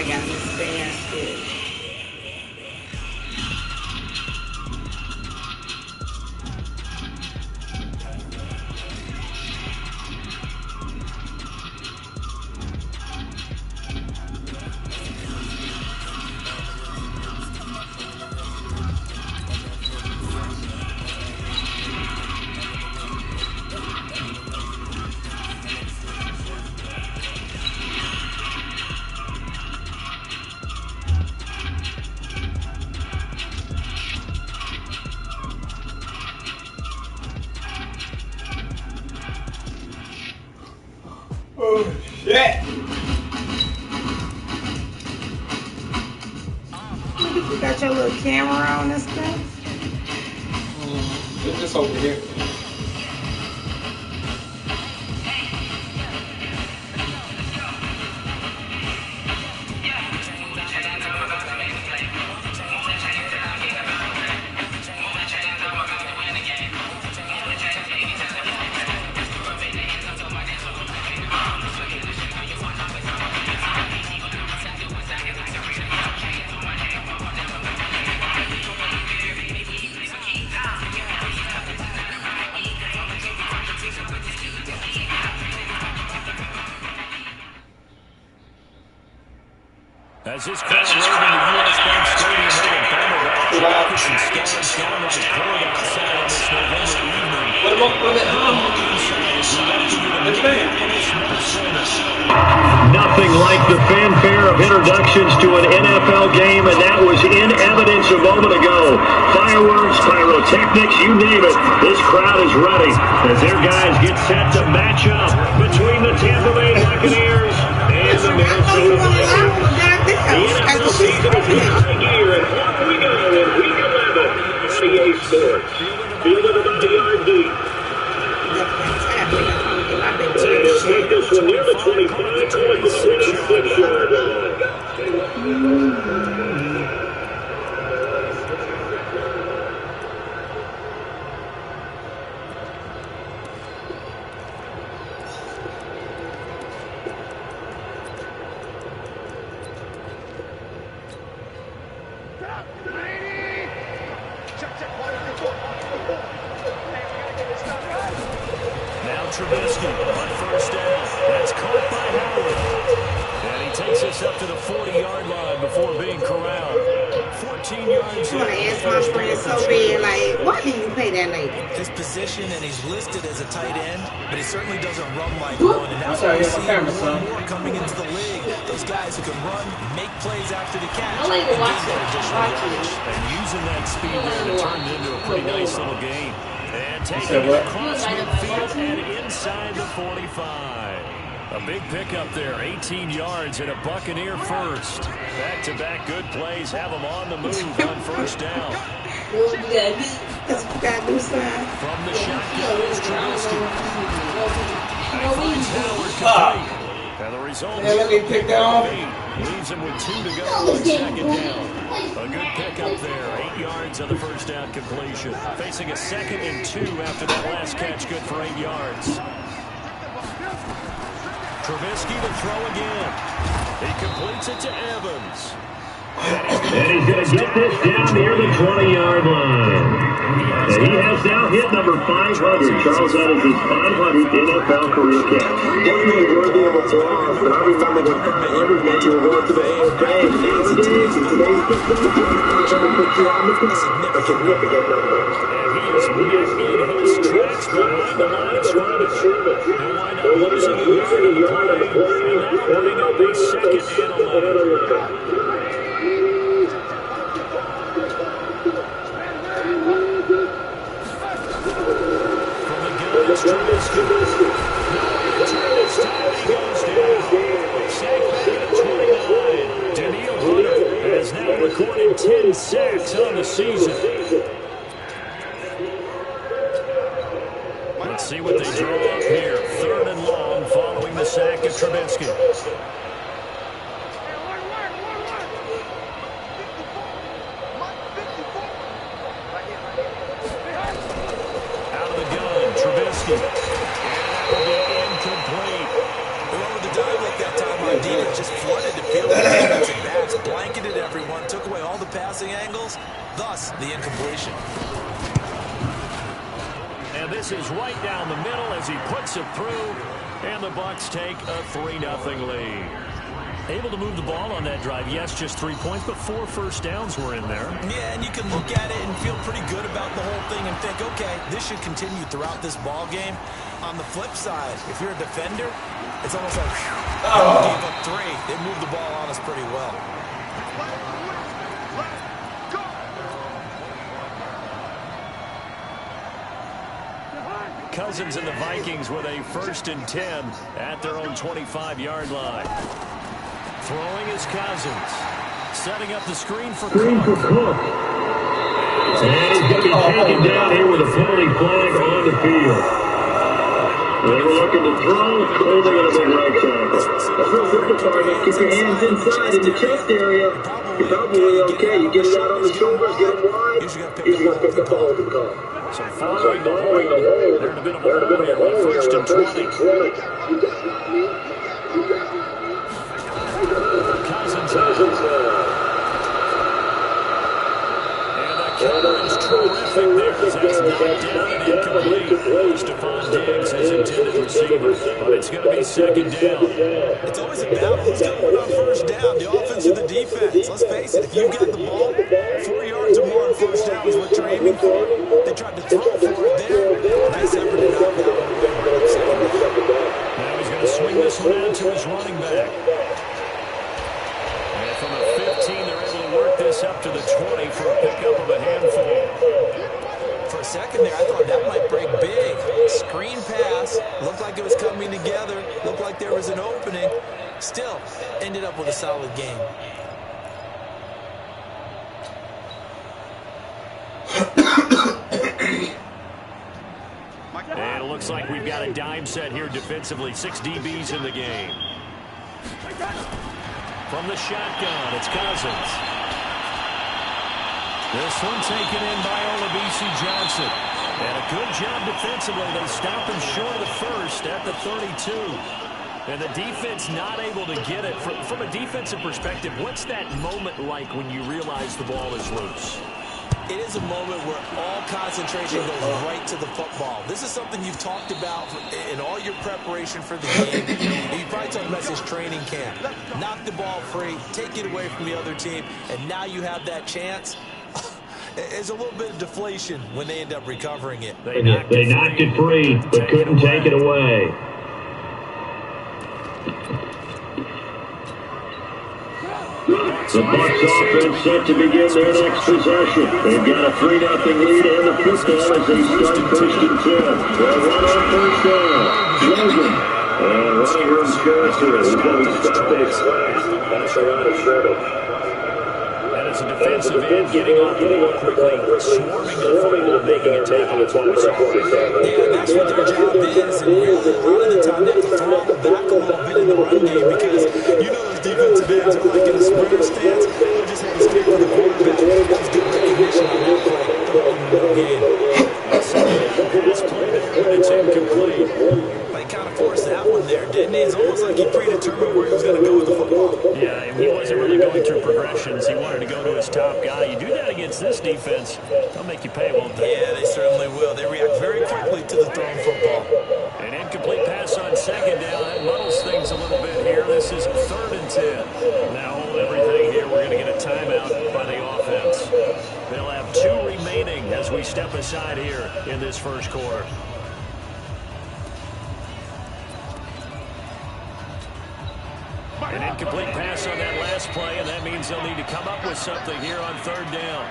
I got this basket. Oh, shit. You got your little camera on and stuff? It's just over here. As this crowd is over the U.S. Bank Stadium, they will bomb it out. Jackets and stars gone like poured outside on this November evening. Nothing like the fanfare of introductions to an NFL game, and that was in evidence a moment ago. Fireworks, pyrotechnics, you name it. This crowd is ready as their guys get set to match up between the Tampa Bay Buccaneers and the Minnesota Vikings. The NFL season is high gear, and off we go in Week 11 on EA Sports. Fielded about the yard deep. And he'll take this one near the 25 towards the 26-yard line. Trubisky on first down. That's caught by Howard. And he takes us up to the 40-yard line before being corralled. 14 yards. I want to ask my friend so bad, like, why do you pay that lady? His position, and he's listed as a tight end, but he certainly doesn't run like one. And that's why we see more and more coming into the league. Those guys who can run, make plays after the catch. I like to watch it. And using that speed there to turn it into a pretty nice little game. And taking it across midfield and inside the 45. A big pickup there, 18 yards and a Buccaneer first. Back-to-back good plays have them on the move on first down. From the shotgun is Trubisky. That finds Howard complete. And the result let me pick that off. leaves him with 2 to go on second down. A good pickup there, 8 yards on the first down completion. Facing a 2nd and 2 after that last catch, good for 8 yards. Trubisky to throw again. He completes it to Evans. And he's going to get this down near the 20-yard line. And he has now hit number 500. Charles, that is his 500th NFL career catch. Definitely worthy of applause, but I remember when Evans went to a run to the Hall of Fame. Nowadays, in today's football, trying to put you on the a significant number. And he is in his tracks behind the line of scrimmage. He'll wind up losing a yard on the play, and that will bring up a 2nd and 11. Trubisky. This time he goes down. Sacked back at 29. Daniil Hunter has now recorded 10 sacks on the season. Let's see what they draw up here. 3rd and long following the sack of Trubisky. Trubisky. And that will be incomplete. Whoever the dive look that time on D just flooded the field. passing angles, thus the incompletion. And this is right down the middle as he puts it through, and the Bucs take a 3-0 lead. Able to move the ball on that drive. Yes, just 3 points, but 4 first downs were in there. Yeah, and you can look at it and feel pretty good about the whole thing and think, okay, this should continue throughout this ball game. On the flip side, if you're a defender, it's almost like, whew, gave up 3. They moved the ball on us pretty well. Cousins and the Vikings with a 1st and 10 at their own 25-yard line. Throwing is Cousins. Setting up the screen for Cook. And he's going to be taken down here with a penalty flag on the field. They were looking to throw, holding on a big right tackle. That's real simple, target. Keep your hands inside in the chest area. You're probably okay. You get it out on the shoulders, get it wide. Usually got to pick up the holding call. So following the hold, they're in a bit of a hole here with 1st and 20. Cousins has it. And the cover is terrific there as that's knocked down and incomplete. Stephon Diggs is intended receiver, but it's going to be 2nd down. It's always a battle. Who's going to win on 1st down, the offense or the defense? Let's face it, if you've got the ball, 4 yards or more on 1st down is what you're aiming for. They tried to throw for it there. Nice effort to knock that one away. Now he's going to swing this one out to his running back. And from the 15, they're able to work this up to the 20 for a pickup of a handful. For a second there, I thought that might break big. Screen pass. Looked like it was coming together. Looked like there was an opening. Still, ended up with a solid game. And it looks like we've got a dime set here defensively. 6 DBs in the game. From the shotgun, it's Cousins. This one taken in by Olabisi Johnson. And a good job defensively. They stop him short of the 1st at the 32. And the defense not able to get it. From a defensive perspective, what's that moment like when you realize the ball is loose? It is a moment where all concentration goes right to the football. This is something you've talked about in all your preparation for the game. You probably talked about this training camp. Knock the ball free, take it away from the other team, and now you have that chance. There's a little bit of deflation when they end up recovering it. They knocked it free, but couldn't take it away. The Bucs offense set to begin their next possession. They've got a 3-0 lead and the football as they start 1st and 10. They'll run on 1st down. Logan. And running room Spencer. He's going to stop that slash. That's around his shoulder. And it's a defensive end getting off the ball quickly, swarming the football, making a tackle. It's what we saw. Yeah, that's what their job is. And really, a lot of the time, they have to throw the back a little bit in the run game because you know those defensive ends are like in a sprinter stance. They just have to stick with the quarterback. That's good recognition on that play. No gain. This play there, but it's incomplete. They kind of forced that one there, didn't he? It's almost like he predetermined where he was going to go with the football. Yeah, and he wasn't really going through progressions. He wanted to go to his top guy. You do that against this defense, they'll make you pay, won't they? Yeah, they certainly will. They react very quickly to the thrown football. An incomplete pass on 2nd down. That muddles things a little bit here. This is 3rd and 10. Now hold everything here. We're going to get a timeout by the offense. They'll have 2 remaining as we step aside here in this 1st quarter. An incomplete pass on that last play, and that means they'll need to come up with something here on 3rd down.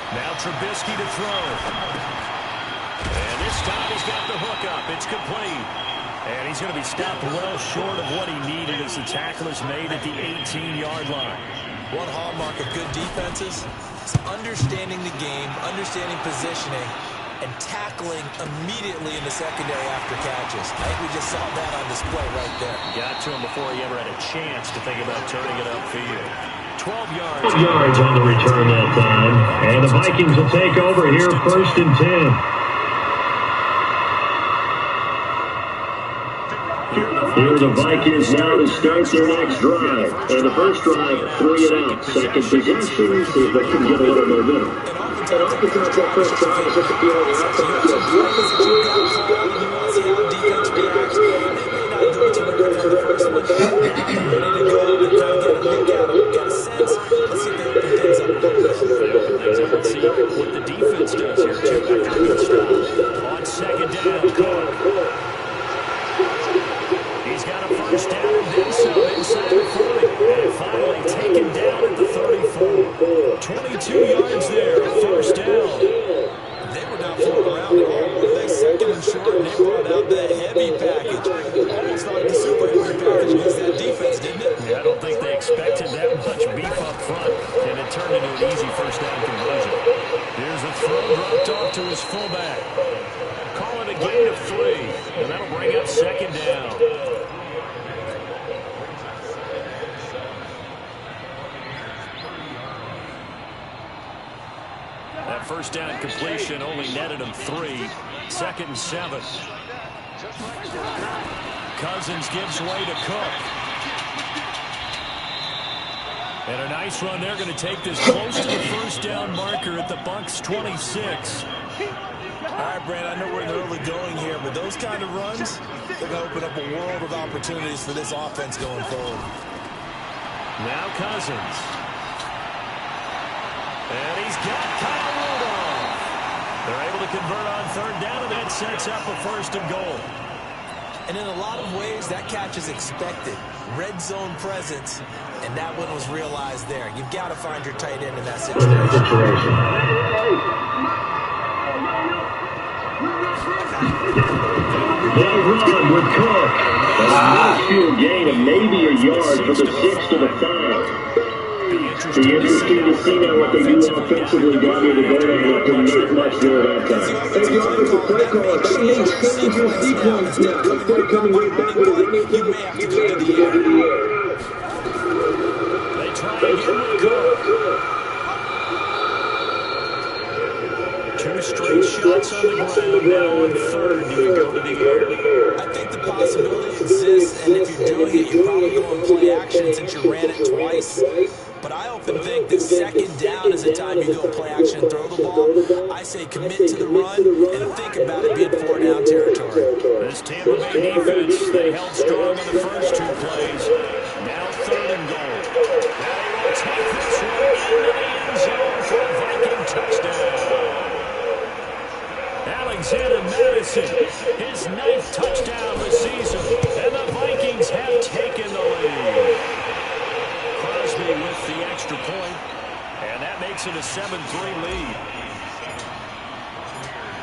Now Trubisky to throw. And this time he's got the hook up. It's complete. And he's going to be stopped well short of what he needed as the tackle is made at the 18-yard line. One hallmark of good defenses is understanding the game, understanding positioning, and tackling immediately in the secondary after catches. I think we just saw that on display right there. Got to him before he ever had a chance to think about turning it upfield. 12 yards. 12 yards on the return that time. And the Vikings will take over here 1st and 10. Here are the Vikings now to start their next drive. And the first drive, 3 and out. Second possession, see if they can get a little momentum. And oftentimes that first drive is just a feeling of offense. You want to see how defense reacts. They may not go to it for the first one. Ready to go and kind of get a look at them, get a sense. Let's see if they open things up a little bit. Let's see what the defense does here, too, after a good start. On second down, Cook. He's got a first down and then some inside the 40. And finally taken down at the 34. 22 yards there, first down. They were not fooling around at all. Were they second and short, and they brought out the heavy package. Almost like the super heavy package against that defense, didn't it? Yeah, I don't think they expected that much beef up front, and it turned into an easy first down conversion. Here's the throw dropped off to his fullback. Call it a gain of 3, and that'll bring up second down. That first down completion only netted him 3. Second and 7. Cousins gives way to Cook. And a nice run. They're going to take this close to the first down marker at the Bucs 26. All right, Brand, I know we're in the early going here, but those kind of runs, they're going to open up a world of opportunities for this offense going forward. Now Cousins. And he's got Kyle Rudolph. They're able to convert on third down, and that sets up a first and goal. And in a lot of ways, that catch is expected. Red zone presence, and that one was realized there. You've got to find your tight end in that situation. They run with Cook. A field gain of maybe a yard for the 6 to the 5. Be interesting to see now what they do offensively down here to go down to make much there that time. Hey, the offensive play call, they need signature sequence now. Instead of coming right back with a running play, you may have to go to the air. They try again with Cook. 2 straight shots on the ground. Now on third, do you go to the air? I think the possibility exists, and if you're doing it, you're probably going to play action since you ran it twice. But I often think that second down is the time you go play action, throw the ball. I say commit to the run and think about it being 4-down territory. This Tampa Bay defense, they held strong on the first 2 plays. Now third and goal. Now they will take this one into the end zone for a Viking touchdown. Alexander Madison, his 9th touchdown this season, and the Vikings have taken the lead. Crosby with the extra point, and that makes it a 7-3 lead.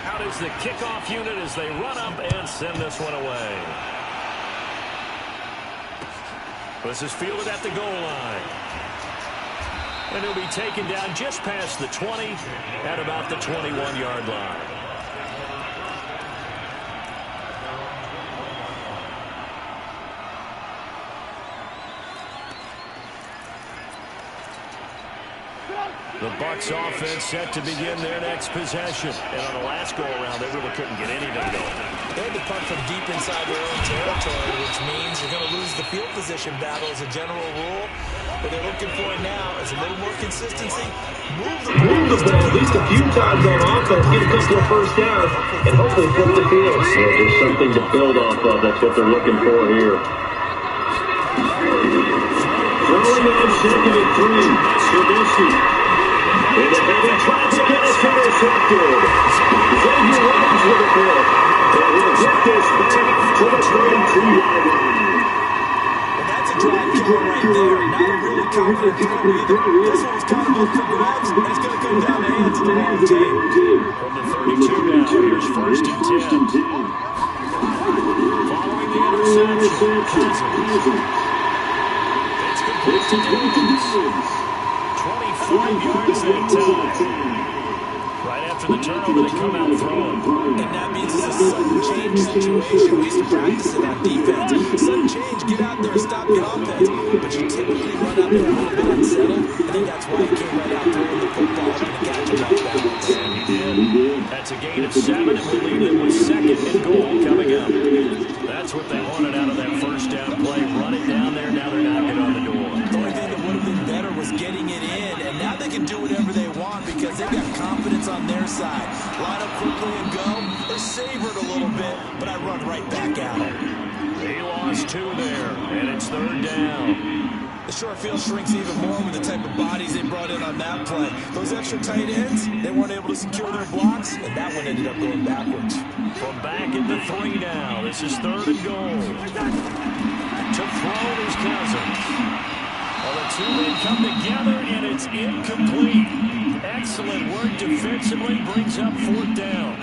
Out is the kickoff unit as they run up and send this one away. This is fielded at the goal line. And he'll be taken down just past the 20 at about the 21-yard line. The Bucs offense set to begin their next possession. And on the last go-around, they really couldn't get anything going. They had to punt from deep inside their own territory, which means you're going to lose the field position battle as a general rule. What they're looking for now is a little more consistency. Move the ball at least a few times on offense, get a couple of first downs, and hopefully flip the field. Yeah, there's something to build off of. That's what they're looking for here. Throwing on second and 3. Trubisky. In the heavy traffic, and it's intercepted. Xavier Rhodes with a pick. And we'll get this back to the 32-yard line. And that's a drive killer right there. Not a really confident throw either. This one's kind of up for grabs, and it's going to come down the hands of the wrong team. From the 32 now, here's first and 10. Following the interception, Cousins. It's complete to Gibbs. 25 yards that time. Right after the turnover, they come out throwing. And that means it's a sudden change situation. We used to practice it on defense. Sudden change, get out there and stop the offense. But you typically run out there a little bit unsettled. I think that's why he came right out throwing the football and catch him off balance. And he did. That's a gain of 7, and we'll leave them with second and goal coming up. That's that's what they wanted out of that first down play. Run it down there. Now they're knocking on the door. The only thing that would have been better was getting it in, and now they can do whatever they want because they've got confidence on their side. Line up quickly and go, or savor it a little bit, but I run right back at them. He lost 2 there, and it's 3rd down. The short field shrinks even more with the type of bodies they brought in on that play. Those extra tight ends, they weren't able to secure their blocks, and that one ended up going backwards. From back at the 3 now. This is 3rd and goal. To throw is Cousins. Well, the 2 men come together, and it's incomplete. Excellent work defensively, brings up 4th down.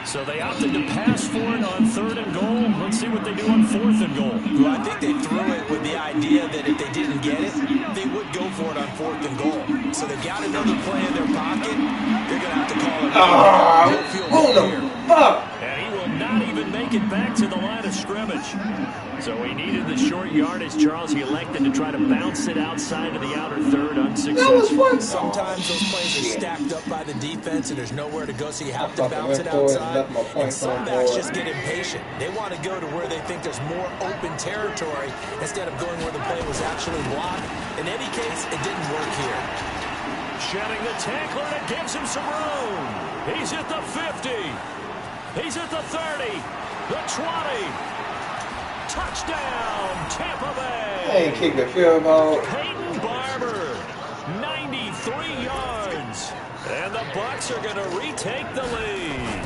So they opted to pass for it on 3rd and goal. Let's see what they do on 4th and goal. Well, I think they threw it with the idea that if they didn't get it, they would go for it on 4th and goal. So they've got another play in their pocket. They're going to have to call it. Hold the fuck! And he will not even make it back to the line of scrimmage. So he needed the short yardage, Charles. He elected to try to bounce it outside of the outer third, unsuccessful. Sometimes those plays are stacked up by the defense and there's nowhere to go, so you have to bounce it outside. And some backs just get impatient. They want to go to where they think there's more open territory instead of going where the play was actually blocked. In any case, it didn't work here. Shedding the tackler, and it gives him some room. He's at the 50. He's at the 30. The 20. Touchdown, Tampa Bay. I ain't kicked the field goal. Peyton Barber, 93 yards. And the Bucs are going to retake the lead.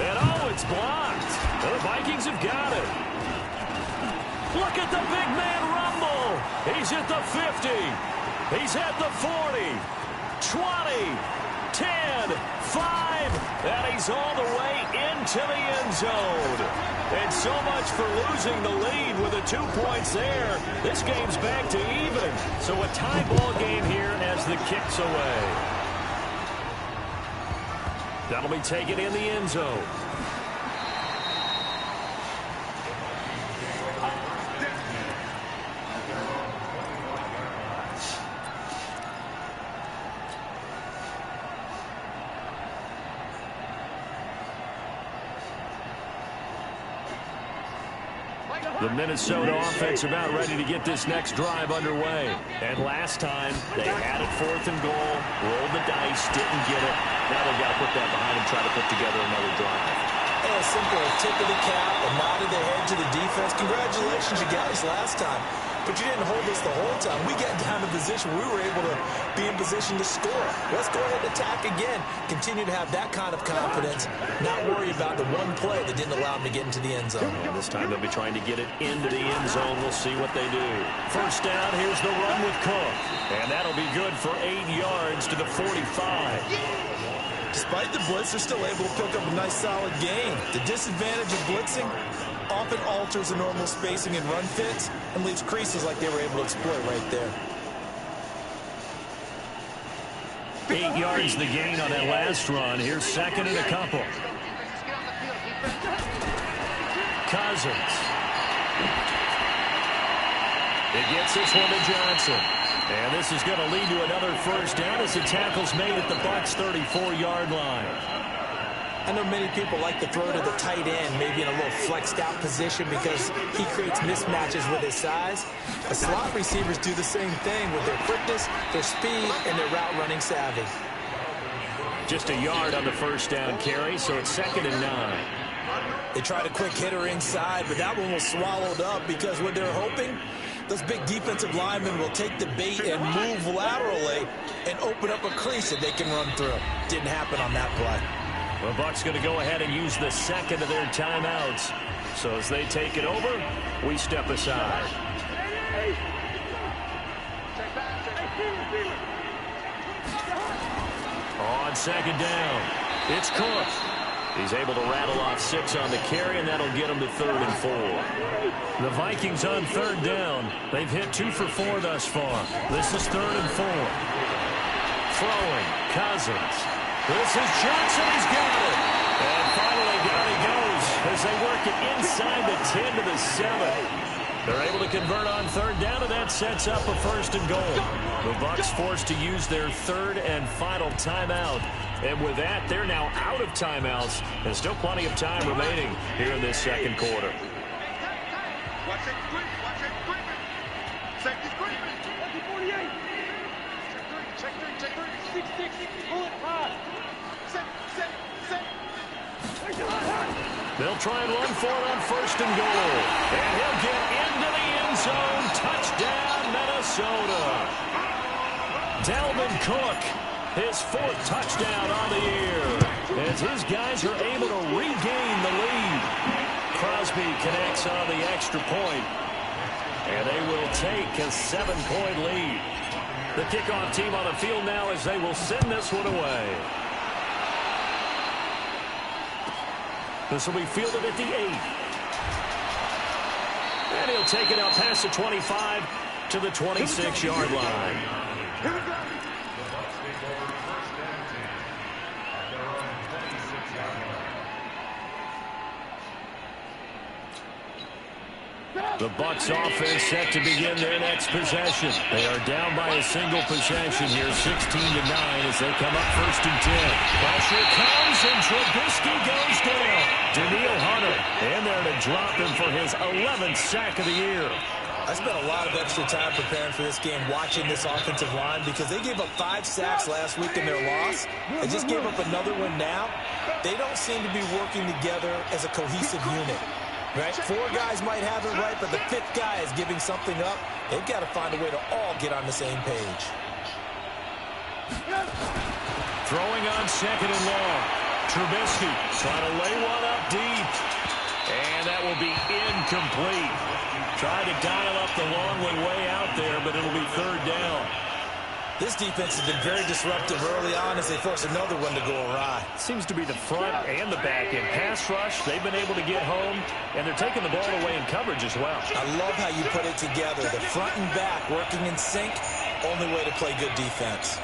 And oh, it's blocked. The Vikings have got it. Look at the big man rumble. He's at the 50. He's at the 40. 20. 10. 5. And he's all the way into the end zone. And so much for losing the lead with the 2 points there. This game's back to even. So a tie ball game here as the kick's away. That'll be taken in the end zone. The Minnesota offense about ready to get this next drive underway. And last time, they had it 4th and goal, rolled the dice, didn't get it. Now they've got to put that behind and try to put together another drive. A simple tip of the cap, a nod of the head to the defense. Congratulations, you got us last time. But you didn't hold us the whole time. We got down to position where we were able to be in position to score. Let's go ahead and attack again. Continue to have that kind of confidence. Not worry about the one play that didn't allow them to get into the end zone. And this time they'll be trying to get it into the end zone. We'll see what they do. First down, here's the run with Cook. And that'll be good for 8 yards to the 45. Despite the blitz, they're still able to pick up a nice solid gain. The disadvantage of blitzing often alters the normal spacing and run fits and leaves creases like they were able to exploit right there. 8 yards the gain on that last run. Here's 2nd and a couple. Cousins. It gets this one to Johnson. And this is going to lead to another first down as the tackle's made at the Bucs' 34-yard line. I know many people like to throw to the tight end, maybe in a little flexed out position because he creates mismatches with his size. The slot receivers do the same thing with their quickness, their speed, and their route running savvy. Just a yard on the first down carry, so it's 2nd and 9. They tried a quick hitter inside, but that one was swallowed up because what they're hoping, those big defensive linemen will take the bait and move laterally and open up a crease that they can run through. Didn't happen on that play. The Bucs going to go ahead and use the 2nd of their timeouts. So as they take it over, we step aside. On 2nd down, it's Cook. He's able to rattle off 6 on the carry, and that'll get him to 3rd and 4. The Vikings on 3rd down. They've hit 2 for 4 thus far. This is 3rd and 4. Throwing, Cousins. This is Johnson. He's got it. And finally down he goes as they work it inside the 10 to the 7. They're able to convert on third down, and that sets up a first and goal. The Bucs forced to use their third and final timeout. And with that, they're now out of timeouts. There's still plenty of time remaining here in this second quarter. They'll try and run for it on first and goal. And he'll get into the end zone. Touchdown, Minnesota. Dalvin Cook, his fourth touchdown on the year, as his guys are able to regain the lead. Crosby connects on the extra point, and they will take a 7-point lead. The kickoff team on the field now as they will send this one away. This will be fielded at the 8. And he'll take it out past the 25 to the 26-yard line. Here we go. The Bucs offense set to begin their next possession. They are down by a single possession here, 16-9 as they come up first and 10. Pressure comes and Trubisky goes down. Daniil Hunter in there to drop him for his 11th sack of the year. I spent a lot of extra time preparing for this game, watching this offensive line, because they gave up 5 sacks last week in their loss. They just gave up another one now. They don't seem to be working together as a cohesive unit. Right? 4 guys might have it right, but the 5th guy is giving something up. They've got to find a way to all get on the same page. Throwing on second and long. Trubisky trying to lay one up deep. And that will be incomplete. Tried to dial up the long one way out there, but it'll be third down. This defense has been very disruptive early on as they force another one to go awry. Seems to be the front and the back end. Pass rush, they've been able to get home, and they're taking the ball away in coverage as well. I love how you put it together. The front and back working in sync, only way to play good defense.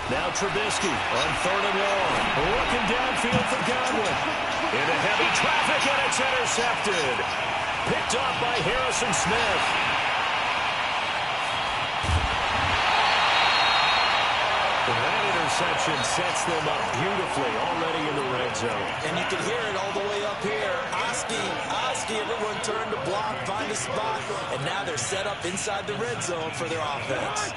Now Trubisky on third and long. Looking downfield for Godwin. Into heavy traffic, and it's intercepted. Picked off by Harrison Smith. That interception sets them up beautifully already in the red zone. And you can hear it all the way up here. Oski, everyone turn to block, find a spot, and now they're set up inside the red zone for their offense.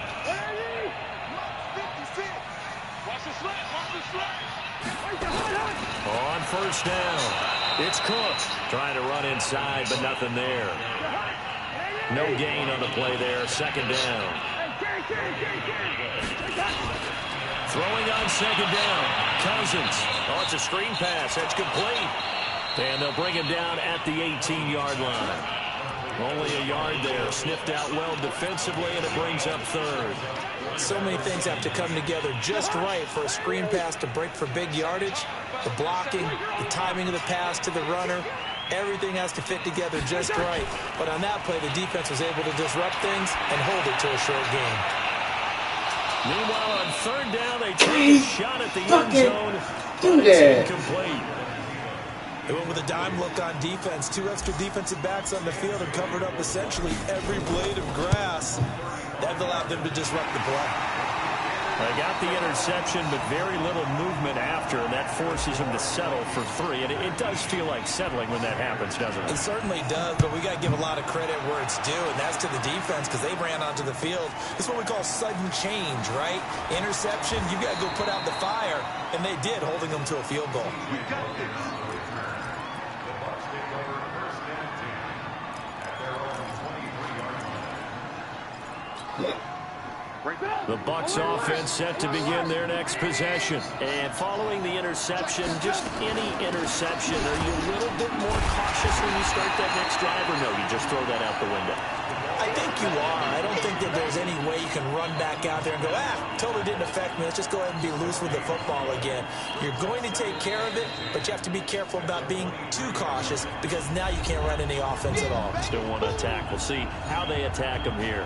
On first down, it's Cook trying to run inside, but nothing there. No gain on the play there, second down. Throwing on second down, Cousins. Oh, it's a screen pass, that's complete. And they'll bring him down at the 18-yard line. Only a yard there, sniffed out well defensively, and it brings up third. So many things have to come together just right for a screen pass to break for big yardage. The blocking, the timing of the pass to the runner, everything has to fit together just right. But on that play, the defense was able to disrupt things and hold it to a short game. Meanwhile, on third down, they take a shot at the end zone. Do that. Incomplete. They went with a dime look on defense. 2 extra defensive backs on the field and covered up essentially every blade of grass. That allowed them to disrupt the play. They got the interception, but very little movement after, and that forces them to settle for 3. And it does feel like settling when that happens, doesn't it? It certainly does, but we got to give a lot of credit where it's due, and that's to the defense because they ran onto the field. It's what we call sudden change, right? Interception, you got to go put out the fire, and they did, holding them to a field goal. The Bucs offense set to begin their next possession. And following the interception, just any interception, are you a little bit more cautious when you start that next drive, or no, you just throw that out the window? I think you are. I don't think that there's any way you can run back out there and go, totally didn't affect me. Let's just go ahead and be loose with the football again. You're going to take care of it, but you have to be careful about being too cautious because now you can't run any offense at all. Still want to attack. We'll see how they attack them here.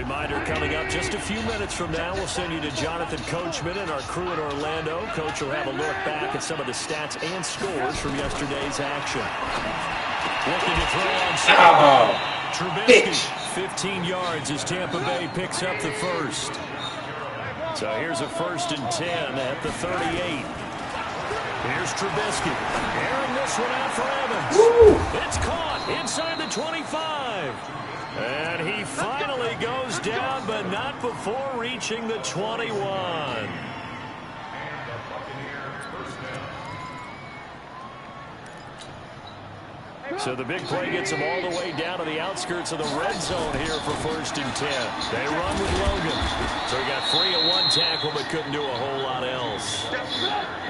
Reminder coming up just a few minutes from now, we'll send you to Jonathan Coachman and our crew in Orlando. Coach will have a look back at some of the stats and scores from yesterday's action. Looking to throw on Trubisky, 15 yards as Tampa Bay picks up the first. So here's a 1st and 10 at the 38. Here's Trubisky. Airing this one out for Evans. Woo! It's caught inside the 25. And he finally goes down, but not before reaching the 21. So the big play gets him all the way down to the outskirts of the red zone here for 1st and 10. They run with Logan. So he got free of one tackle, but couldn't do a whole lot else.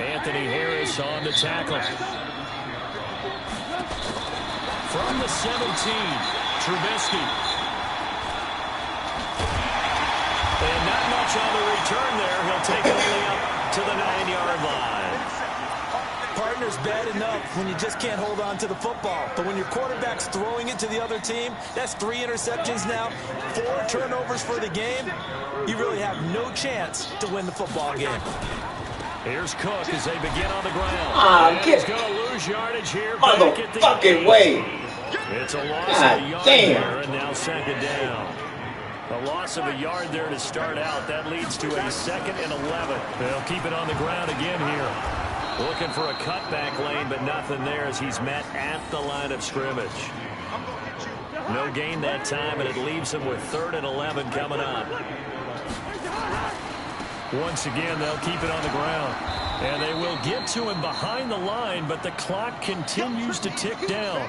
Anthony Harris on the tackle. From the 17, Trubisky. And not much on the return there. He'll take it only up to the 9-yard line. Partner's bad enough when you just can't hold on to the football. But when your quarterback's throwing it to the other team, that's 3 interceptions now, 4 turnovers for the game. You really have no chance to win the football game. Here's Cook as they begin on the ground. He's going to lose yardage here. Motherfucking way. It's a loss of a yard there, and now 2nd down. A loss of a yard there to start out. That leads to a 2nd and 11. They'll keep it on the ground again here. Looking for a cutback lane, but nothing there as he's met at the line of scrimmage. No gain that time, and it leaves him with 3rd and 11 coming up. Once again, they'll keep it on the ground. And they will get to him behind the line, but the clock continues to tick down.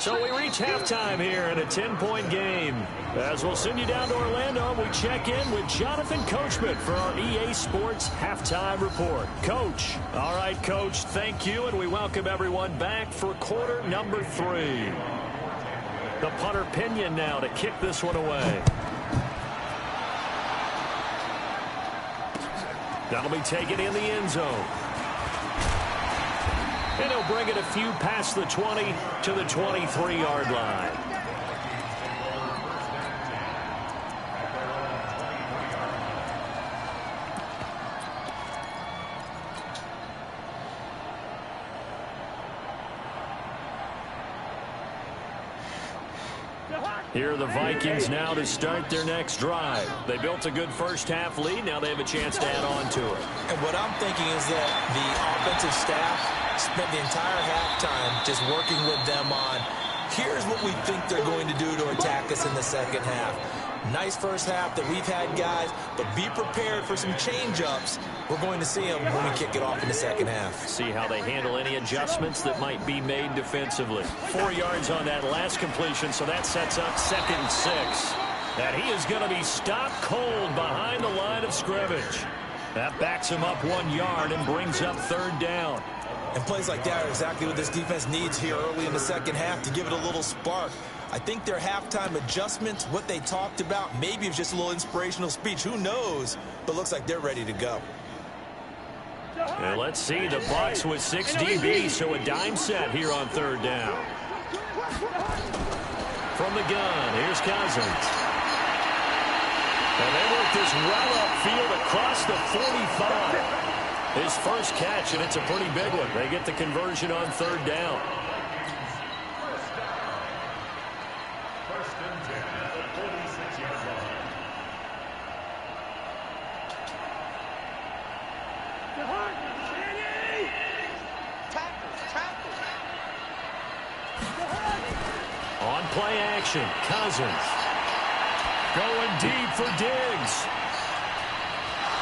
So we reach halftime here in a 10-point game. As we'll send you down to Orlando, we check in with Jonathan Coachman for our EA Sports Halftime Report. Coach. All right, Coach, thank you, and we welcome everyone back for quarter number 3. The punter Pinion now to kick this one away. That'll be taken in the end zone. And he'll bring it a few past the 20 to the 23-yard line. Here are the Vikings now to start their next drive. They built a good first-half lead. Now they have a chance to add on to it. And what I'm thinking is that the offensive staff spent the entire halftime just working with them on, here's what we think they're going to do to attack us in the second half. Nice first half that we've had, guys, but be prepared for some change-ups. We're going to see them when we kick it off in the second half. See how they handle any adjustments that might be made defensively. 4 yards on that last completion, so that sets up 2nd and 6. And he is going to be stopped cold behind the line of scrimmage. That backs him up 1 yard and brings up 3rd down. And plays like that are exactly what this defense needs here early in the second half to give it a little spark. I think their halftime adjustments, what they talked about, maybe it's just a little inspirational speech. Who knows? But looks like they're ready to go. And let's see, the Bucs with 6 DBs, so a dime set here on 3rd down. From the gun, here's Cousins. And they work this well upfield across the 45. His first catch, and it's a pretty big one. They get the conversion on 3rd down. On play action, Cousins. Going deep for Diggs.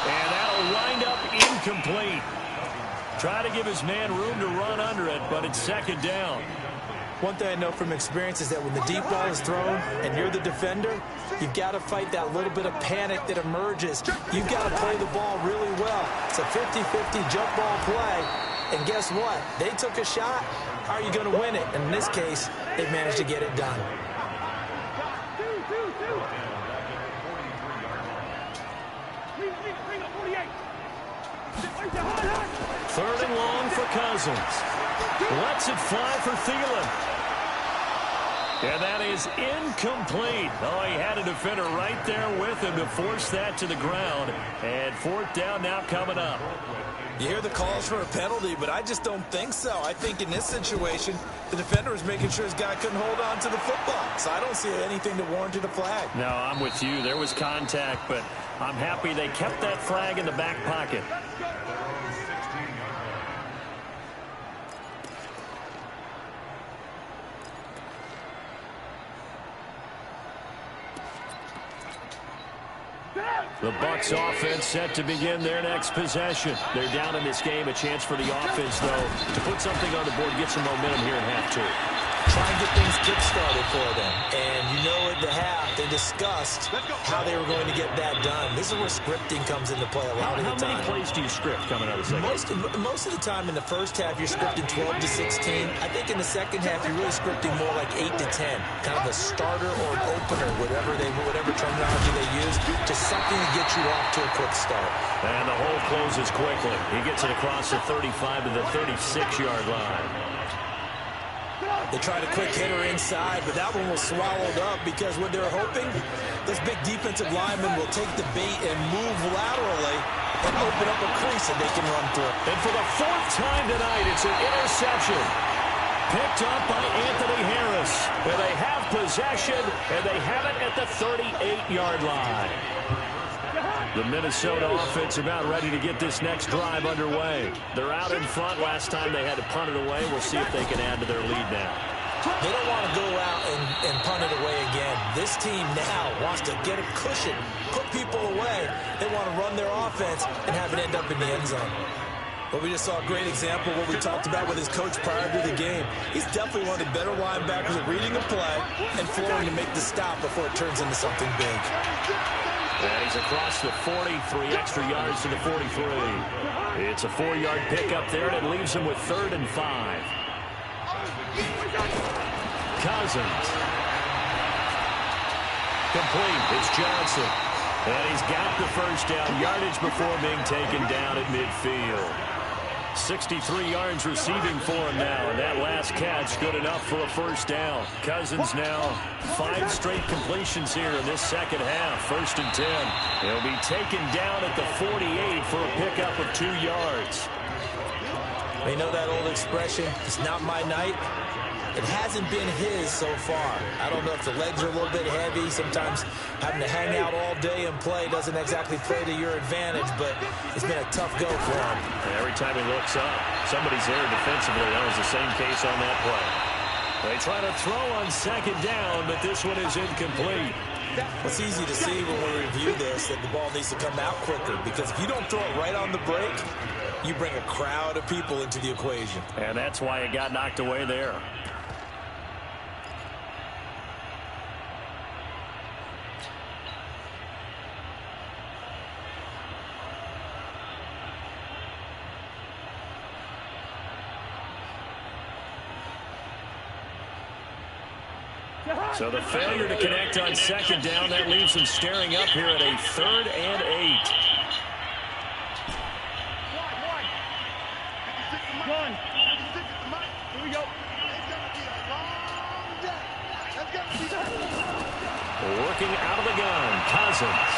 And that'll wind up incomplete. Try to give his man room to run under it, but it's 2nd down. One thing I know from experience is that when the deep ball is thrown and you're the defender, you've got to fight that little bit of panic that emerges. You've got to play the ball really well. It's a 50-50 jump ball play. And guess what? They took a shot. How are you going to win it? And in this case, they've managed to get it done. Third and long for Cousins. Lets it fly for Thielen. And that is incomplete. Oh, he had a defender right there with him to force that to the ground. And fourth down now coming up. You hear the calls for a penalty, but I just don't think so. I think in this situation, the defender was making sure his guy couldn't hold on to the football. So I don't see anything that warranted a flag. No, I'm with you. There was contact, but I'm happy they kept that flag in the back pocket. The Bucs offense set to begin their next possession. They're down in this game. A chance for the offense, though, to put something on the board, get some momentum here in half two. Try and get things kick-started for them. And you know at the half, they discussed how they were going to get that done. This is where scripting comes into play a lot of the time. How many plays do you script coming out of the second? Most of the time in the first half, you're scripting 12 to 16. I think in the second half, you're really scripting more like 8 to 10. Kind of a starter or an opener, whatever terminology they use, just something to get you off to a quick start. And the hole closes quickly. He gets it across the 35 to the 36-yard line. They tried a quick hitter inside, but that one was swallowed up because what they're hoping, those big defensive linemen will take the bait and move laterally and open up a crease that they can run through. And for the fourth time tonight, it's an interception. Picked up by Anthony Harris. And they have possession, and they have it at the 38-yard line. The Minnesota offense about ready to get this next drive underway. They're out in front. Last time they had to punt it away. We'll see if they can add to their lead now. They don't want to go out and punt it away again. This team now wants to get a cushion, put people away. They want to run their offense and have it end up in the end zone. But we just saw a great example of what we talked about with his coach prior to the game. He's definitely one of the better linebackers at reading a play and flowing to make the stop before it turns into something big. And he's across the 40, 3 extra yards to the 43. It's a 4-yard pickup there, and it leaves him with 3rd and 5. Cousins. Complete. It's Johnson. And he's got the first down, yardage before being taken down at midfield. 63 yards receiving for him now, and that last catch good enough for a first down. Cousins now 5 straight completions here in this second half. 1st and 10. He'll be taken down at the 48 for a pickup of 2 yards. They know that old expression, it's not my night. It hasn't been his so far. I don't know if the legs are a little bit heavy. Sometimes having to hang out all day and play doesn't exactly play to your advantage, but it's been a tough go for him. And every time he looks up, somebody's there defensively. That was the same case on that play. They try to throw on 2nd down, but this one is incomplete. It's easy to see when we review this that the ball needs to come out quicker, because if you don't throw it right on the break, you bring a crowd of people into the equation. And that's why it got knocked away there. So the failure to connect on 2nd down, that leaves them staring up here at a 3rd and 8. Here we go. Working out of the gun, Cousins.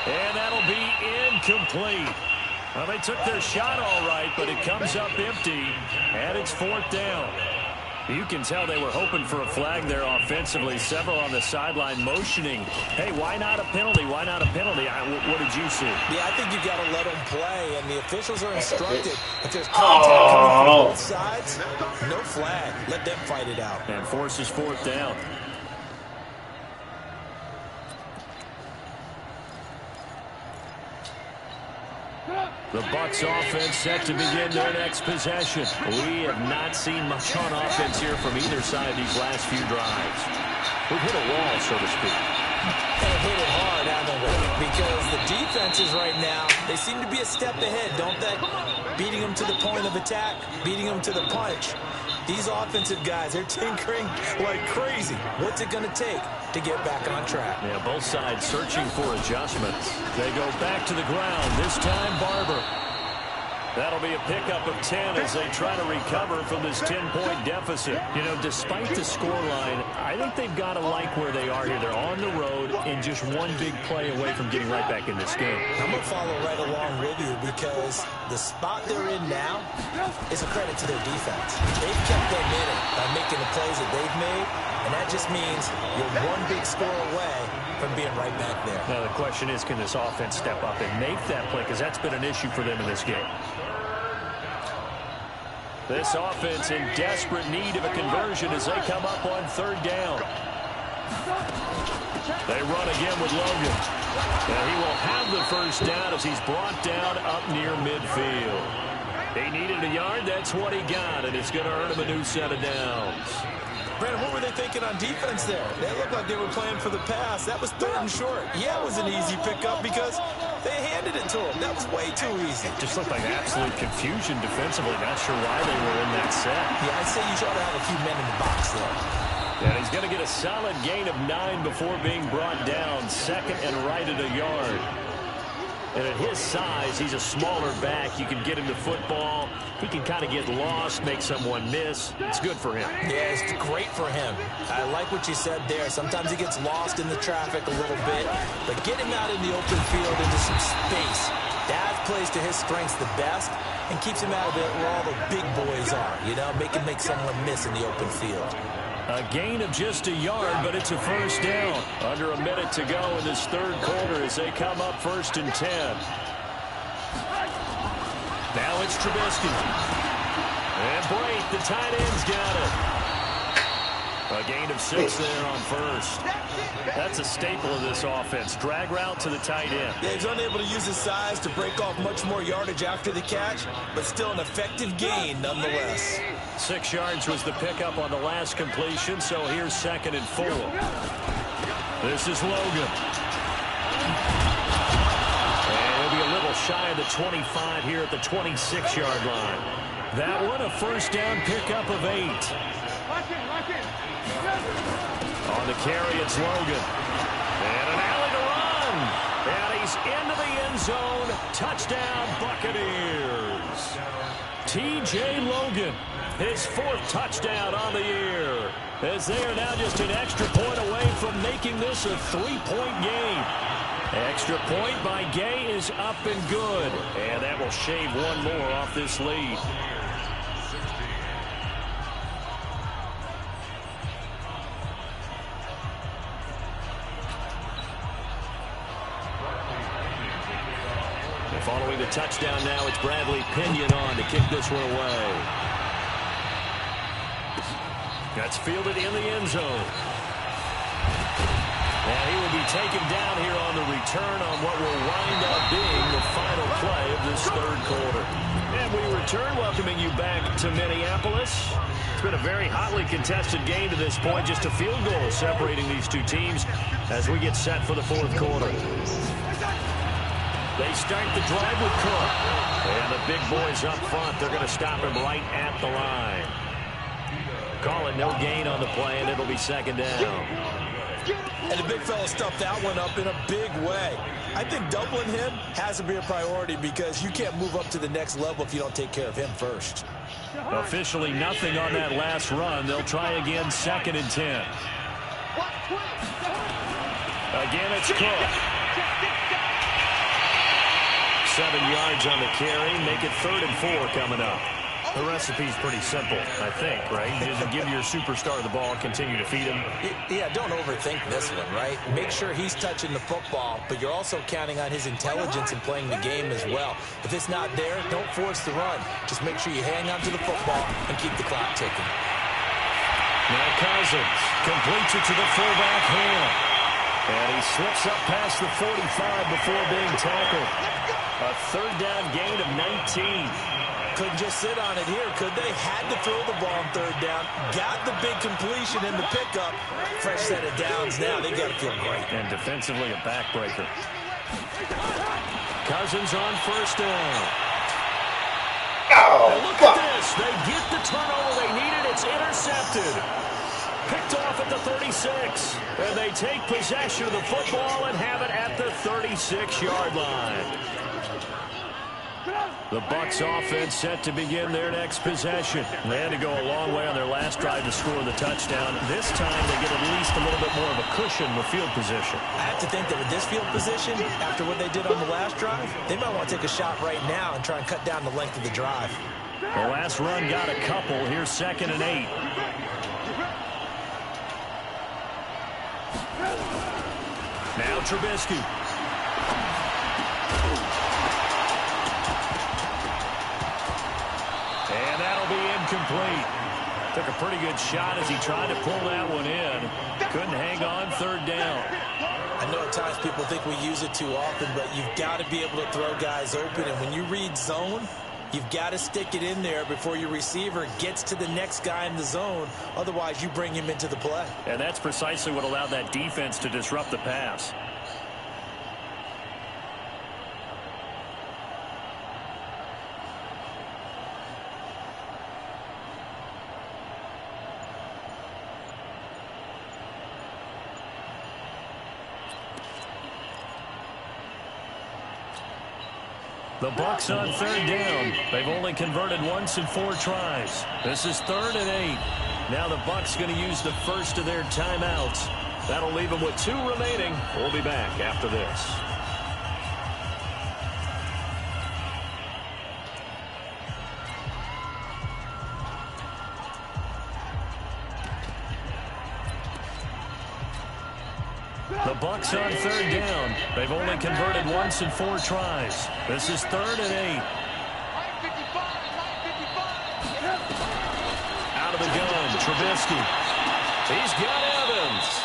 And that'll be incomplete. Well, they took their shot all right, but it comes up empty, and it's 4th down. You can tell they were hoping for a flag there offensively. Several on the sideline motioning, hey, why not a penalty? Why not a penalty? What did you see? Yeah, I think you've got to let them play, and the officials are instructed. If there's contact coming from both sides, no flag. Let them fight it out. And forces 4th down. The Bucs offense set to begin their next possession. We have not seen much on offense here from either side these last few drives. We've hit a wall, so to speak. They've hit it hard, haven't we? Because the defenses right now, they seem to be a step ahead, don't they? Beating them to the point of attack, beating them to the punch. These offensive guys, they're tinkering like crazy. What's it going to take to get back on track? Yeah, both sides searching for adjustments. They go back to the ground. This time, Barber. That'll be a pickup of 10 as they try to recover from this 10-point deficit. You know, despite the scoreline, I think they've got to like where they are here. They're on the road and just one big play away from getting right back in this game. I'm going to follow right along with you because the spot they're in now is a credit to their defense. They've kept them in it by making the plays that they've made, and that just means you're one big score away from being right back there. Now, the question is, can this offense step up and make that play? Because that's been an issue for them in this game. This offense in desperate need of a conversion as they come up on third down. They run again with Logan. And he will have the first down as he's brought down up near midfield. He needed a yard. That's what he got, and it's going to earn him a new set of downs. Brandon, what were they thinking on defense there? They looked like they were playing for the pass. That was third and short. Yeah, it was an easy pickup because they handed it to him. That was way too easy. Just looked like absolute confusion defensively. Not sure why they were in that set. Yeah, I'd say you ought to have a few men in the box there. And he's going to get a solid gain of 9 before being brought down. Second and right at a yard. And at his size, he's a smaller back. You can get him the football. He can kind of get lost, make someone miss. It's good for him. Yeah, it's great for him. I like what you said there. Sometimes he gets lost in the traffic a little bit. But get him out in the open field into some space. That plays to his strengths the best and keeps him out of it where all the big boys are. You know, make someone miss in the open field. A gain of just a yard, but it's a first down. Under a minute to go in this third quarter as they come up 1st and 10. Now it's Trubisky. And Brate, the tight end's got it. A gain of 6 there on first. That's a staple of this offense. Drag route to the tight end. Yeah, he's unable to use his size to break off much more yardage after the catch, but still an effective gain nonetheless. 6 yards was the pickup on the last completion, so here's 2nd and 4. This is Logan. And he'll be a little shy of the 25 here at the 26-yard line. That one, a first down pickup of 8. On the carry, it's Logan. And an alley to run. And he's into the end zone. Touchdown, Buccaneers. T.J. Logan, his 4th touchdown on the year. As they are now just an extra point away from making this a 3-point game. Extra point by Gay is up and good. And that will shave one more off this lead. Following the touchdown now, it's Bradley Pinion on to kick this one away. That's fielded in the end zone. And he will be taken down here on the return on what will wind up being the final play of this third quarter. And we return, welcoming you back to Minneapolis. It's been a very hotly contested game to this point. Just a field goal separating these two teams as we get set for the fourth quarter. They start the drive with Cook. And the big boys up front, they're going to stop him right at the line. Call it no gain on the play, and it'll be 2nd down. And the big fella stuffed that one up in a big way. I think doubling him has to be a priority because you can't move up to the next level if you don't take care of him first. Officially nothing on that last run. They'll try again, 2nd and 10. Again, it's Cook. 7 yards on the carry. Make it 3rd and 4 coming up. The recipe's pretty simple, I think, right? Just give your superstar the ball, continue to feed him. Yeah, don't overthink this one, right? Make sure he's touching the football, but you're also counting on his intelligence in playing the game as well. If it's not there, don't force the run. Just make sure you hang on to the football and keep the clock ticking. Now Cousins completes it to the fullback hand. And he slips up past the 45 before being tackled. A 3rd down gain of 19. Couldn't just sit on it here, could they? Had to throw the ball on 3rd down. Got the big completion in the pickup. Fresh set of downs now. They got to feel great. And defensively, a backbreaker. Cousins on 1st down. Oh, and look at this. They get the turnover they needed. It's intercepted. Picked off at the 36. And they take possession of the football and have it at the 36-yard line. The Bucs offense set to begin their next possession. They had to go a long way on their last drive to score the touchdown. This time they get at least a little bit more of a cushion with field position. I have to think that with this field position, after what they did on the last drive, they might want to take a shot right now and try and cut down the length of the drive. The last run got a couple. Here's 2nd and 8. Now Trubisky. And that'll be incomplete. Took a pretty good shot as he tried to pull that one in. Couldn't hang on 3rd down. I know at times people think we use it too often, but you've got to be able to throw guys open. And when you read zone, you've got to stick it in there before your receiver gets to the next guy in the zone. Otherwise, you bring him into the play. And that's precisely what allowed that defense to disrupt the pass. The Bucs on 3rd down. They've only converted once in 4 tries. This is 3rd and 8. Now the Bucs going to use the first of their timeouts. That'll leave them with 2 remaining. We'll be back after this. The Bucs on 3rd down. They've only converted once in 4 tries. This is 3rd and 8. Out of the gun, Trubisky. He's got Evans.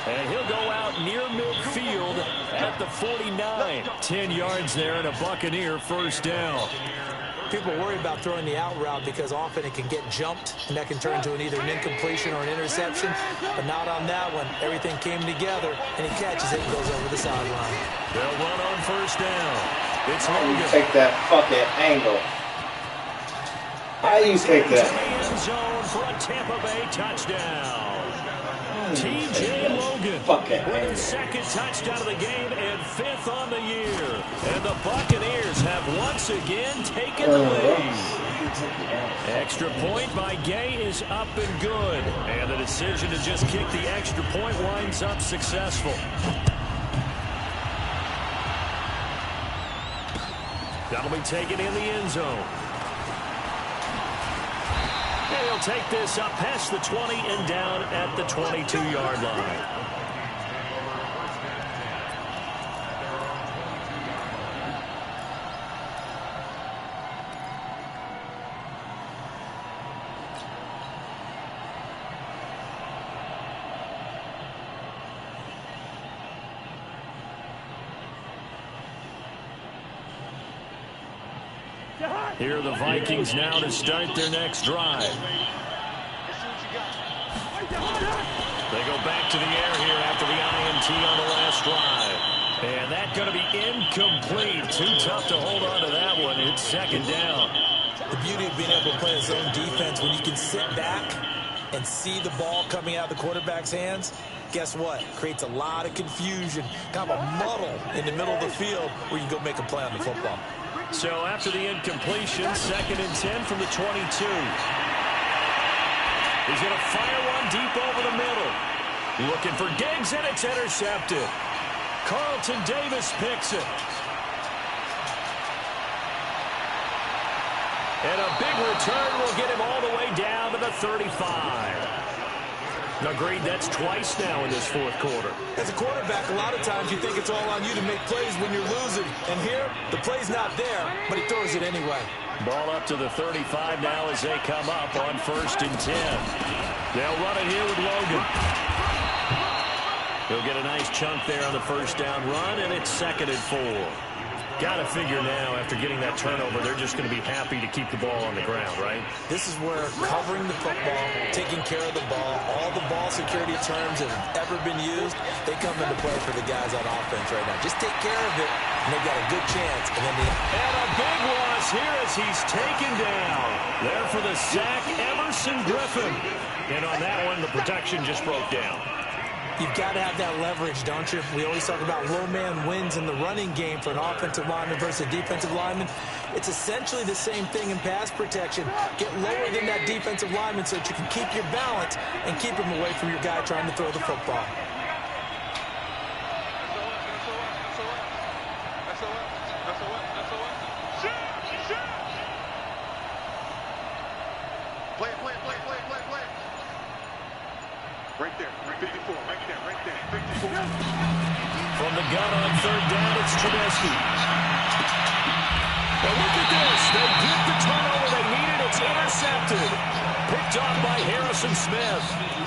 And he'll go out near midfield at the 49. 10 yards there and a Buccaneer 1st down. People worry about throwing the out route because often it can get jumped, and that can turn into either an incompletion or an interception. But not on that one. Everything came together, and he catches it and goes over the sideline. They'll run on 1st down. It's You Logan. take that fucking angle. How you take that? To the end zone for a Tampa Bay touchdown. T.J. Logan with his 2nd touchdown of the game and 5th on the year. And the Buccaneers have once again taken the lead. Extra point by Gay is up and good. And the decision to just kick the extra point winds up successful. That'll be taken in the end zone. He'll take this up past the 20 and down at the 22-yard line. Here are the Vikings now to start their next drive. They go back to the air here after the INT on the last drive. And that's going to be incomplete. Too tough to hold on to that one. It's 2nd down. The beauty of being able to play a zone defense, when you can sit back and see the ball coming out of the quarterback's hands, guess what? Creates a lot of confusion, kind of a muddle in the middle of the field where you can go make a play on the football. So after the incompletion, 2nd and 10 from the 22. He's going to fire one deep over the middle. Looking for Diggs, and it's intercepted. Carlton Davis picks it. And a big return will get him all the way down to the 35. Agreed, that's twice now in this 4th quarter. As a quarterback, a lot of times you think it's all on you to make plays when you're losing. And here, the play's not there, but he throws it anyway. Ball up to the 35 now as they come up on 1st and 10. They'll run it here with Logan. He'll get a nice chunk there on the 1st down run, and it's 2nd and 4. Got to figure now, after getting that turnover, they're just going to be happy to keep the ball on the ground, right? This is where covering the football, taking care of the ball, all the ball security terms that have ever been used, they come into play for the guys on offense right now. Just take care of it, and they've got a good chance. And a big loss here as he's taken down. There for the sack, Emerson Griffin. And on that one, the protection just broke down. You've got to have that leverage, don't you? We always talk about low man wins in the running game for an offensive lineman versus a defensive lineman. It's essentially the same thing in pass protection. Get lower than that defensive lineman so that you can keep your balance and keep him away from your guy trying to throw the football. Right there, 54, right there, 54. From the gun on third down, it's Trubisky. But look at this. They get the turnover they needed. It's intercepted. Picked off by Harrison Smith.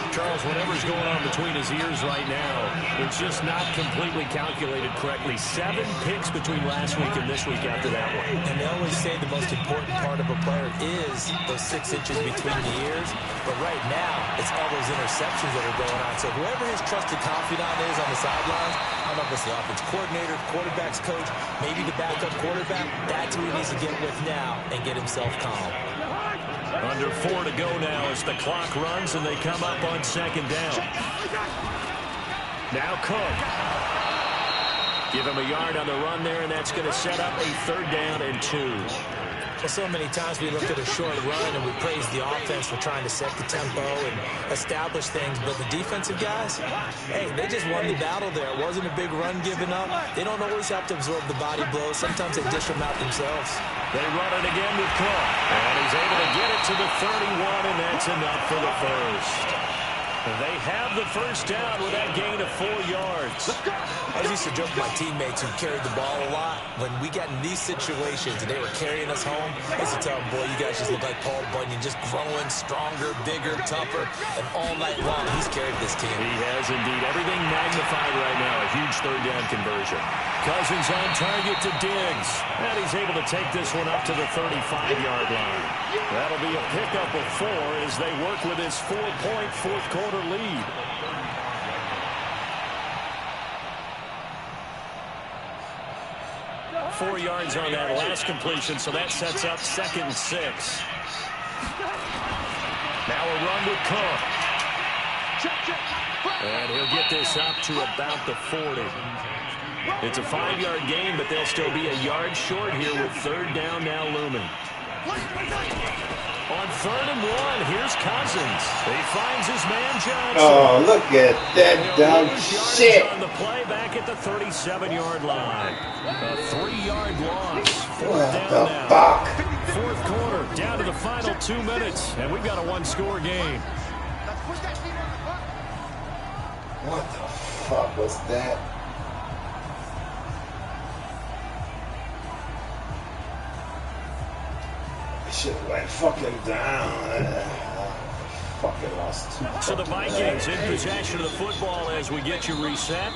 Charles, whatever's going on between his ears right now, it's just not completely calculated correctly. 7 picks between last week and this week after that one. And they always say the most important part of a player is those 6 inches between the ears. But right now, it's all those interceptions that are going on. So whoever his trusted confidant is on the sidelines, I don't know if it's the offense coordinator, quarterback's coach, maybe the backup quarterback, that's who he needs to get with now and get himself calm. Under 4 to go now as the clock runs and they come up on second down. Now Cook. Give him a yard on the run there, and that's going to set up a 3rd down and 2. Well, so many times we look at a short run and we praise the offense for trying to set the tempo and establish things, but the defensive guys, hey, they just won the battle there. It wasn't a big run given up. They don't always have to absorb the body blows. Sometimes they dish them out themselves. They run it again with Cook, and he's able to get it to the 31, and that's enough for the first. They have the first down with that gain of 4 yards. I used to joke with my teammates who carried the ball a lot. When we got in these situations and they were carrying us home, I used to tell them, boy, you guys just look like Paul Bunyan, just growing stronger, bigger, tougher, and all night long he's carried this team. He has indeed. Everything magnified right now. A huge 3rd down conversion. Cousins on target to Diggs. And he's able to take this one up to the 35-yard line. That'll be a pickup of 4 as they work with his 4-point fourth-quarter lead. Four yards on that last completion, so that sets up 2nd and 6. Now a run with Cook. And he'll get this up to about the 40. It's a 5-yard gain, but they'll still be a yard short here with 3rd down now looming. On 3rd and 1, here's Cousins. He finds his man Johnson. Oh, look at that dumb shit. On the play back at the 37-yard line. A 3-yard loss. 4th down the now. fuck? 4th quarter, down to the final 2 minutes, and we've got a 1-score game. What the fuck was that? Should have went fucking down. Fucking lost. So the Vikings in possession of the football as we get you reset.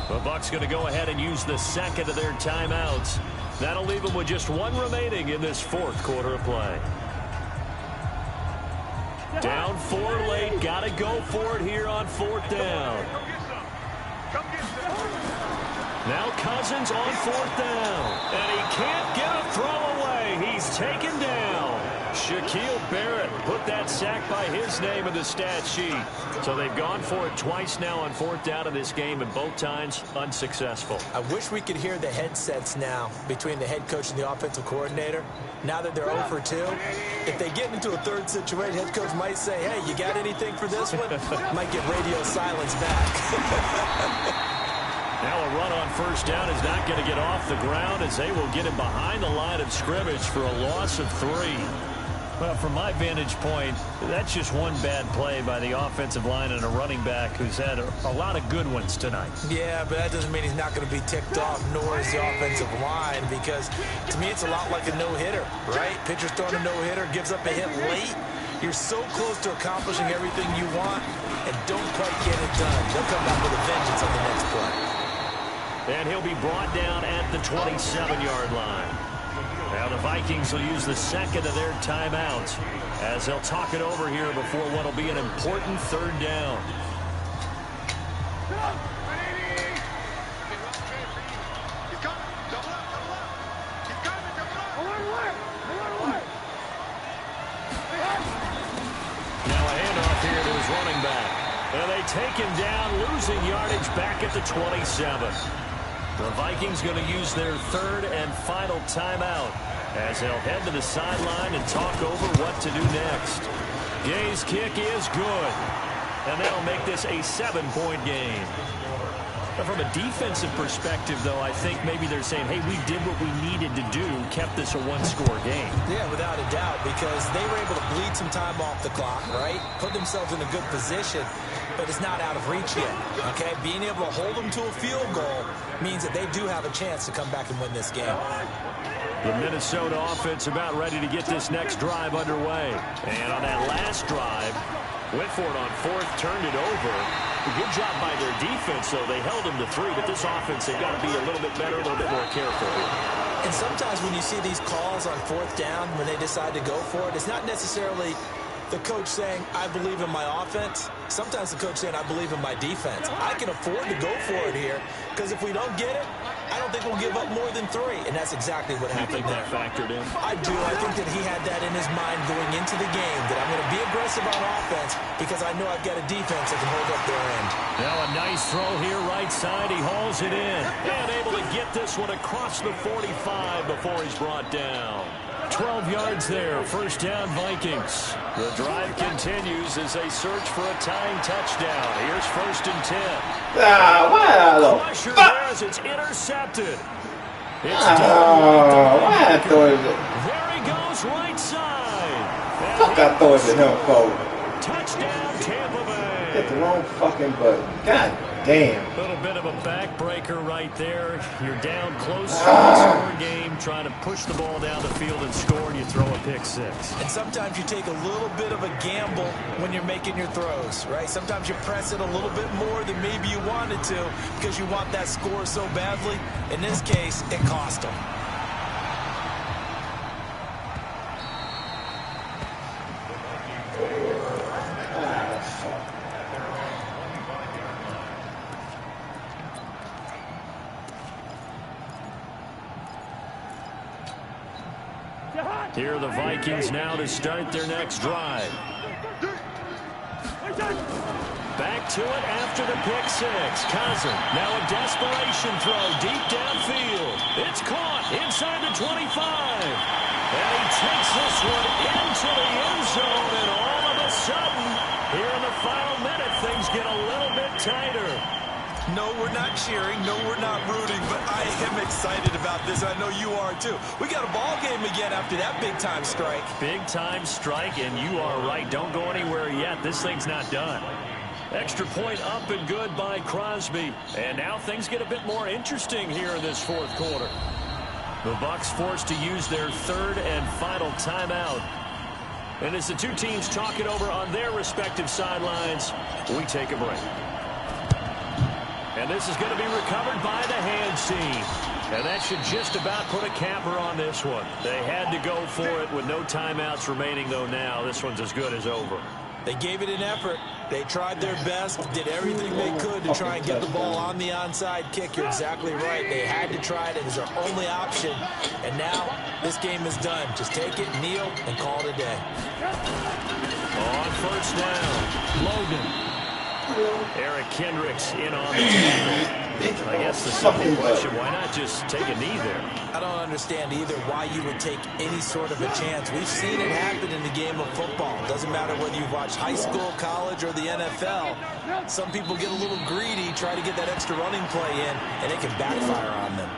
The Bucs going to go ahead and use the 2nd of their timeouts. That'll leave them with just 1 remaining in this 4th quarter of play. Down 4 late. Got to go for it here on 4th down. Now Cousins on 4th down. And he can't get a throw away. He's taken down. Shaquille Barrett put that sack by his name in the stat sheet. So they've gone for it twice now on 4th down in this game, and both times unsuccessful. I wish we could hear the headsets now between the head coach and the offensive coordinator. Now that they're 0 for 2, if they get into a 3rd situation, head coach might say, hey, you got anything for this one? Might get radio silence back. Now a run on 1st down is not going to get off the ground as they will get him behind the line of scrimmage for a loss of 3. Well, from my vantage point, that's just one bad play by the offensive line and a running back who's had a lot of good ones tonight. Yeah, but that doesn't mean he's not going to be ticked off, nor is the offensive line, because to me it's a lot like a no-hitter, right? Pitcher's throwing a no-hitter, gives up a hit late. You're so close to accomplishing everything you want and don't quite get it done. They'll come back with a vengeance on the next play. And he'll be brought down at the 27-yard line. Now the Vikings will use the 2nd of their timeouts as they'll talk it over here before what will be an important 3rd down. Now a handoff here to his running back. And they take him down, lose losing yardage back at the 27. The Vikings going to use their third and final timeout as they'll head to the sideline and talk over what to do next. Gay's kick is good, and that'll make this a 7-point game. But from a defensive perspective, though, I think maybe they're saying, hey, we did what we needed to do, kept this a one-score game. Yeah, without a doubt, because they were able to bleed some time off the clock, right? Put themselves in a good position, but it's not out of reach yet, okay? Being able to hold them to a field goal means that they do have a chance to come back and win this game. The Minnesota offense about ready to get this next drive underway. And on that last drive, went for it on fourth, turned it over. A good job by their defense, though. They held them to 3, but this offense, they've got to be a little bit better, a little bit more careful. And sometimes when you see these calls on fourth down, when they decide to go for it, it's not necessarily the coach saying, I believe in my offense. Sometimes the coach saying, I believe in my defense. I can afford to go for it here, because if we don't get it, I don't think we'll give up more than 3. And that's exactly what happened there. You think that factored in? I do. I think that he had that in his mind going into the game, that I'm going to be aggressive on offense because I know I've got a defense that can hold up their end. Now a nice throw here, right side. He hauls it in. And able to get this one across the 45 before he's brought down. 12 yards there. First down, Vikings. The drive continues as they search for a tying touchdown. Here's 1st and 10. Pressure there as it's intercepted. It's why I throw it? There he goes, right side. Fuck, I throw it to him for. Touchdown, Tampa Bay. Hit the wrong fucking button. God damn. A little bit of a backbreaker right there. You're down close to the score game, trying to push the ball down the field and score, and you throw a pick 6. And sometimes you take a little bit of a gamble when you're making your throws, right? Sometimes you press it a little bit more than maybe you wanted to because you want that score so badly. In this case, it cost them. Here are the Vikings now to start their next drive. Back to it after the pick 6. Cousin, now a desperation throw deep downfield. It's caught inside the 25. And he takes this one into the end zone, and all of a sudden, here in the final minute, things get a little bit tighter. No, we're not cheering. No, we're not rooting, but I am excited about this. I know you are, too. We got a ball game again after that big-time strike. Big-time strike, and you are right. Don't go anywhere yet. This thing's not done. Extra point up and good by Crosby. And now things get a bit more interesting here in this fourth quarter. The Bucs forced to use their third and final timeout. And as the two teams talk it over on their respective sidelines, we take a break. And this is going to be recovered by the hands team. And that should just about put a capper on this one. They had to go for it with no timeouts remaining, though now. This one's as good as over. They gave it an effort. They tried their best, did everything they could to try and get the ball on the onside kick. You're exactly right. They had to try it. It was their only option. And now this game is done. Just take it, kneel, and call it a day. On first down, Logan. Eric Kendricks in on the tackle. I guess the simple question, why not just take a knee there? I don't understand either why you would take any sort of a chance. We've seen it happen in the game of football. It doesn't matter whether you've watched high school, college, or the NFL. Some people get a little greedy, try to get that extra running play in, and it can backfire on them.